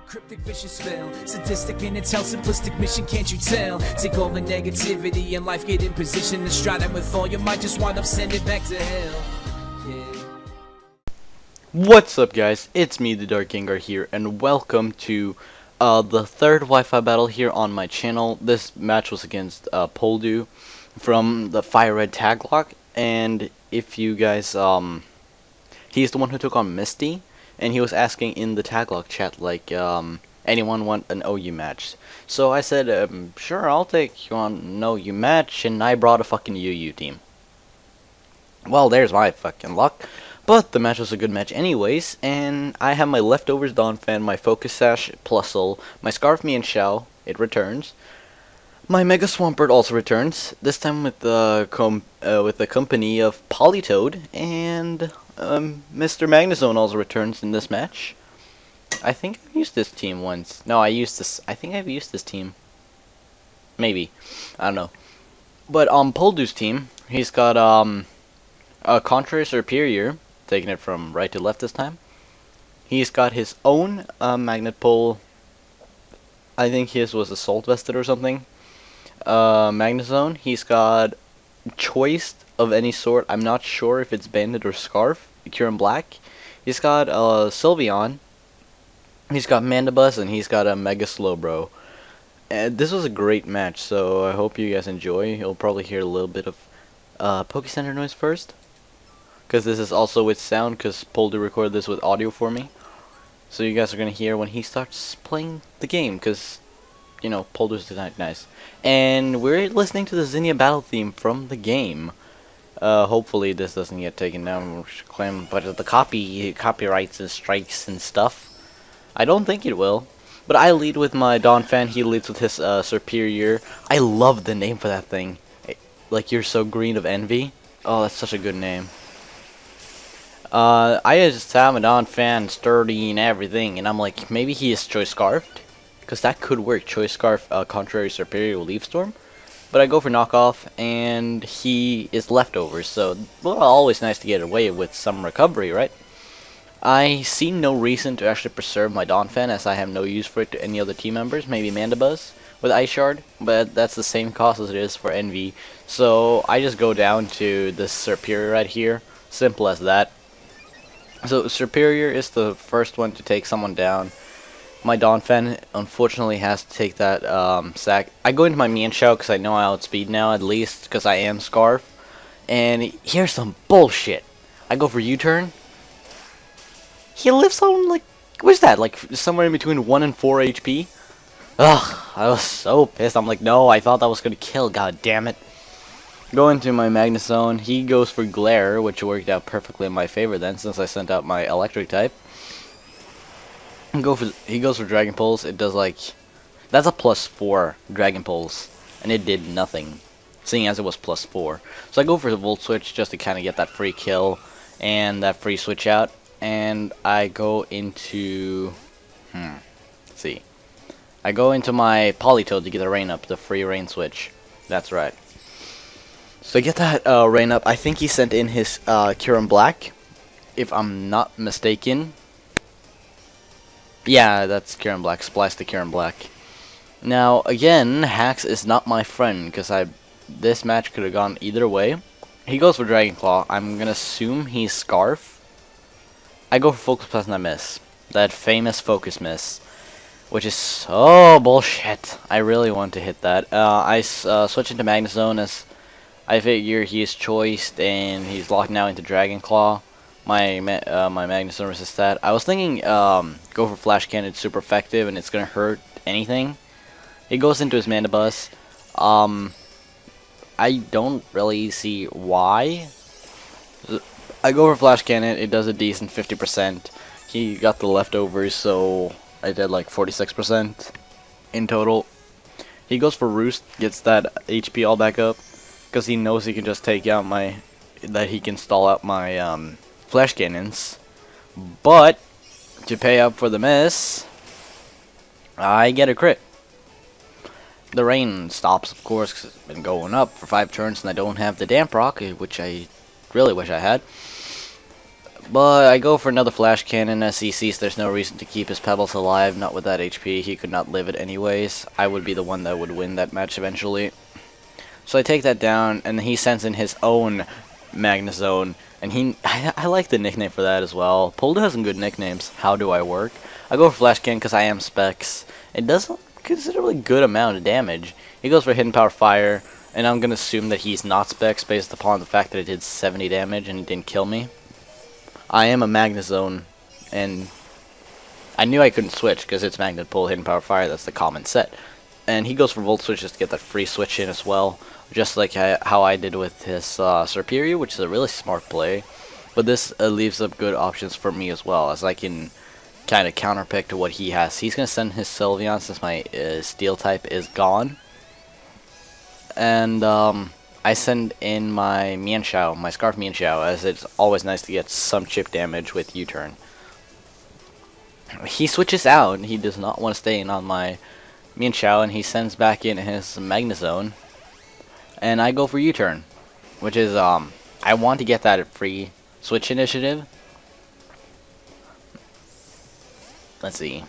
Cryptic vicious spell, sadistic in its hell, simplistic mission, can't you tell? Take all the negativity in life, get in position to stride and with all your might just wind up sending back to hell. Yeah. What's up guys, it's me the Dark Gengar here and welcome to the third Wi-Fi battle here on my channel. This match was against Poledoo from the Fire Red Tag Lock, and if you guys he's the one who took on Misty, and he was asking in the Tag Lock chat like anyone want an OU match. So I said sure, I'll take you on an OU match, and I brought a fucking UU team. Well, there's my fucking luck. But the match was a good match anyways, and I have my leftovers Donphan, my Focus Sash Plusle, my Scarf Me and Xiao, it returns. My Mega Swampert also returns, this time with the company of Politoed, and Mr. Magnezone also returns in this match. I think I've used this team once. No, I think I've used this team. Maybe. I don't know. But on Poledoo's team, he's got a Contrary Superior, taking it from right to left this time. He's got his own magnet pole. I think his was Assault Vested or something. Magnezone. He's got Choice of any sort. I'm not sure if it's Bandit or Scarf. Kieran Black. He's got Sylveon. He's got Mandibuzz, and he's got a Mega Slowbro. This was a great match, so I hope you guys enjoy. You'll probably hear a little bit of Pokecenter noise first, because this is also with sound, because Poledoo recorded this with audio for me. So you guys are going to hear when he starts playing the game, because, you know, Poledoo's nice. And we're listening to the Zinnia battle theme from the game. Hopefully this doesn't get taken down, claim a bunch of the copyrights and strikes and stuff. I don't think it will. But I lead with my Donphan, he leads with his Superior. I love the name for that thing. Like, You're So Green of Envy. Oh, that's such a good name. I just have a Donphan, sturdy and everything, and I'm like, maybe he is Choice Scarfed, because that could work. Choice Scarf, Contrary Superior Leaf Storm. But I go for knockoff, and he is leftovers, so well, always nice to get away with some recovery, right? I see no reason to actually preserve my Donphan, as I have no use for it to any other team members. Maybe Mandibuzz with Ice Shard, but that's the same cost as it is for Envy. So I just go down to the Superior right here. Simple as that. So Superior is the first one to take someone down. My Donphan unfortunately has to take that sack. I go into my Mienshao because I know I outspeed now, at least because I am Scarf. And here's some bullshit. I go for U-turn. He lives on, like, what's that? Like somewhere in between 1 and 4 HP. Ugh, I was so pissed. I'm like, no, I thought that was gonna kill. God damn it. Go into my Magnezone. He goes for Glare, which worked out perfectly in my favor then, since I sent out my Electric type. He goes for Dragon Pulse. It does like, that's a +4 Dragon Pulse, and it did nothing, seeing as it was +4. So I go for the Volt Switch just to kind of get that free kill and that free switch out, and I go into let's see. I go into my Politoed to get a Rain Up, the free Rain Switch. That's right. So I get that Rain Up. I think he sent in his Kieran Black, if I'm not mistaken. Yeah, that's Kieran Black. Splice to Kieran Black. Now, again, Hax is not my friend, because this match could have gone either way. He goes for Dragon Claw. I'm going to assume he's Scarf. I go for Focus Plus and I miss. That famous Focus Miss, which is so bullshit. I really want to hit that. I switch into Magnezone, as I figure he is choiced and he's locked now into Dragon Claw. My Magnezone resists that. I was thinking go for Flash Cannon, it's super effective and it's gonna hurt anything. He goes into his Mandibuzz. I don't really see why. I go for Flash Cannon, it does a decent 50%. He got the leftovers, so I did like 46% in total. He goes for Roost, gets that HP all back up, because he knows he can just take out he can stall out my Flash Cannons. But to pay up for the miss, I get a crit. The rain stops, of course, because it's been going up for 5 turns, and I don't have the Damp Rock, which I really wish I had. But I go for another flash cannon as he sees there's no reason to keep his pebbles alive. Not with that HP, he could not live it anyways. I would be the one that would win that match eventually. So I take that down, and he sends in his own Magnezone. And I like the nickname for that as well. Poledoo has some good nicknames. How do I work? I go for flash cannon because I am Specs. It does a considerably good amount of damage. He goes for hidden power fire, and I'm gonna assume that he's not Specs based upon the fact that it did 70 damage and it didn't kill me. I am a Magnezone, and I knew I couldn't switch because it's Magnet Pull, Hidden Power Fire, that's the common set. And he goes for Volt Switch just to get that free switch in as well, just like how I did with his Serperior, which is a really smart play. But this leaves up good options for me as well, as I can kind of counterpick to what he has. He's going to send his Sylveon since my Steel type is gone. And I send in my Mienshao, my Scarf Mienshao, as it's always nice to get some chip damage with U-turn. He switches out, he does not want to stay in on my Mienshao, and he sends back in his Magnezone. And I go for U-turn, which is, I want to get that free switch initiative. Let's see.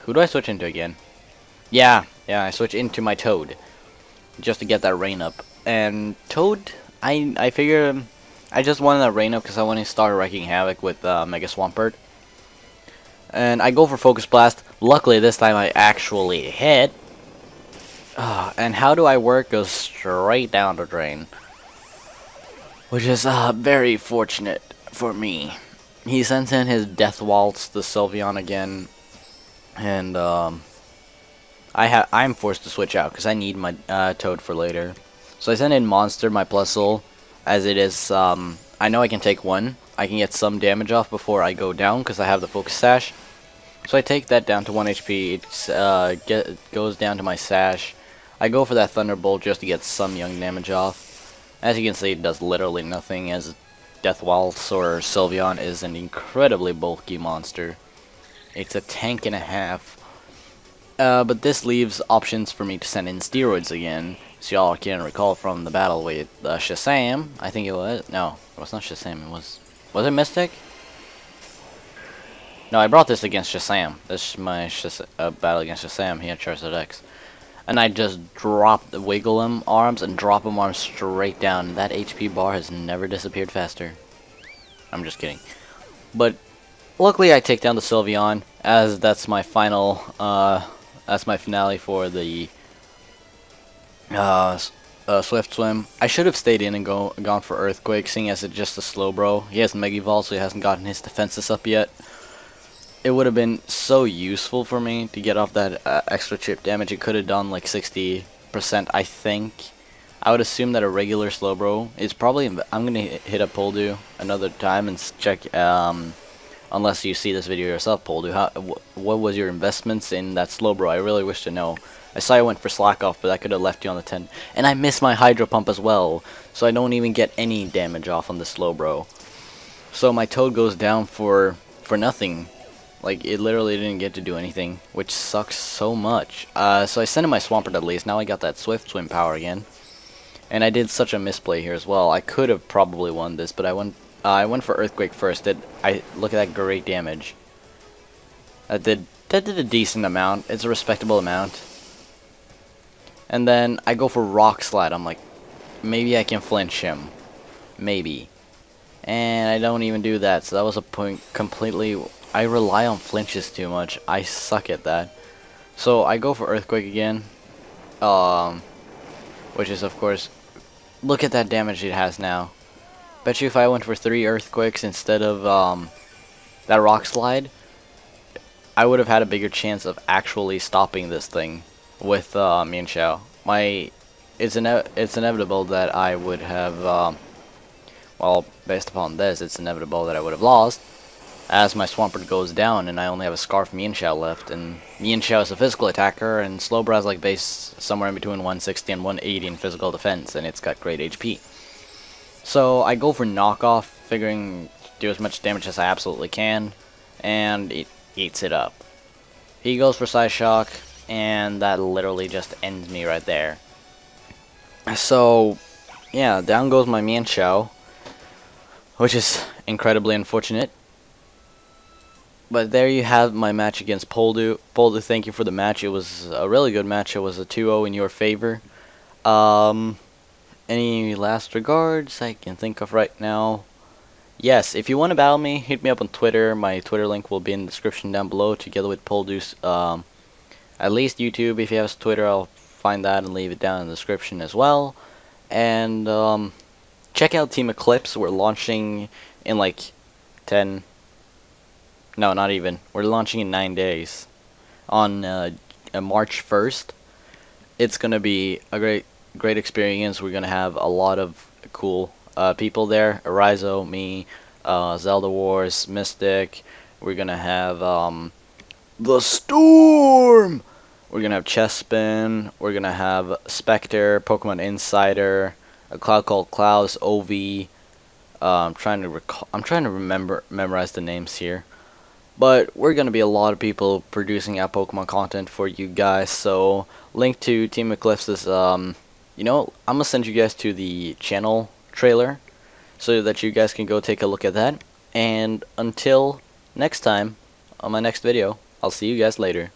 Who do I switch into again? Yeah, I switch into my Toad, just to get that rain up. And Toad, I figure I just wanted that rain up because I want to start wreaking havoc with Mega Swampert. And I go for Focus Blast. Luckily this time I actually hit. And how do I work? Goes straight down the drain, which is very fortunate for me. He sends in his Death Waltz, the Sylveon again, and I'm forced to switch out because I need my Toad for later. So I send in Monster, my Plusle, as it is. I know I can take one. I can get some damage off before I go down because I have the Focus Sash. So I take that down to 1 HP. It goes down to my Sash. I go for that Thunderbolt just to get some young damage off. As you can see, it does literally nothing, as Death Waltz or Sylveon is an incredibly bulky monster. It's a tank and a half. But this leaves options for me to send in Steroids again. So y'all can recall from the battle with Shazam, I think it was. No, it was not Shazam. It was it Mystic? No, I brought this against Shazam. This is my battle against Shazam. He had Charizard X. And I just wiggle him arms and drop him arms straight down. That HP bar has never disappeared faster. I'm just kidding. But luckily I take down the Sylveon, as that's my final, that's my finale for the Swift Swim. I should have stayed in and gone for Earthquake, seeing as it's just a slow bro. He has Mega Evolve, so he hasn't gotten his defenses up yet. It would have been so useful for me to get off that extra chip damage. It could have done like 60%, I think. I would assume that a regular Slowbro is probably... I'm going to hit up Poledoo another time and check, unless you see this video yourself, Poledoo. What was your investments in that Slowbro? I really wish to know. I saw I went for Slack Off, but that could have left you on the 10. And I missed my Hydro Pump as well, so I don't even get any damage off on the Slowbro. So my Toad goes down for nothing. Like, it literally didn't get to do anything, which sucks so much. So I sent in my Swampert at least. Now I got that Swift Swim power again. And I did such a misplay here as well. I could have probably won this, but I went for Earthquake first. Look at that great damage. That did a decent amount. It's a respectable amount. And then I go for Rock Slide. I'm like, maybe I can flinch him. Maybe. And I don't even do that. So that was a point completely... I rely on flinches too much. I suck at that. So I go for Earthquake again. Which is, of course, look at that damage it has now. Bet you if I went for 3 Earthquakes instead of that Rock Slide, I would have had a bigger chance of actually stopping this thing with Mienshao. It's inevitable that I would have, well, based upon this, it's inevitable that I would have lost, as my Swampert goes down and I only have a Scarf Mienshao left, and Mienshao is a physical attacker, and Slowbro has like base somewhere in between 160 and 180 in physical defense, and it's got great HP. So I go for Knockoff, figuring to do as much damage as I absolutely can, and it eats it up. He goes for Psy Shock, and that literally just ends me right there. So, yeah, down goes my Mienshao. which is incredibly unfortunate. But there you have my match against Poledoo. Poledoo, thank you for the match. It was a really good match. It was a 2-0 in your favor. Any last regards I can think of right now? Yes, if you want to battle me, hit me up on Twitter. My Twitter link will be in the description down below, together with Poledoo's, at least YouTube. If you have Twitter, I'll find that and leave it down in the description as well. And check out Team Eclipse. We're launching in like 10. No, not even. We're launching in 9 days on March 1st. It's gonna be a great experience. We're gonna have a lot of cool people there. Arizo, me, Zelda Wars, Mystic. We're gonna have the Storm. We're gonna have Chespin. We're gonna have Spectre, Pokemon Insider, a Cloud called Clouds, OV. I'm trying to memorize the names here. But we're gonna be a lot of people producing our Pokemon content for you guys. So link to Team Eclipse's I'm gonna send you guys to the channel trailer so that you guys can go take a look at that. And until next time on my next video, I'll see you guys later.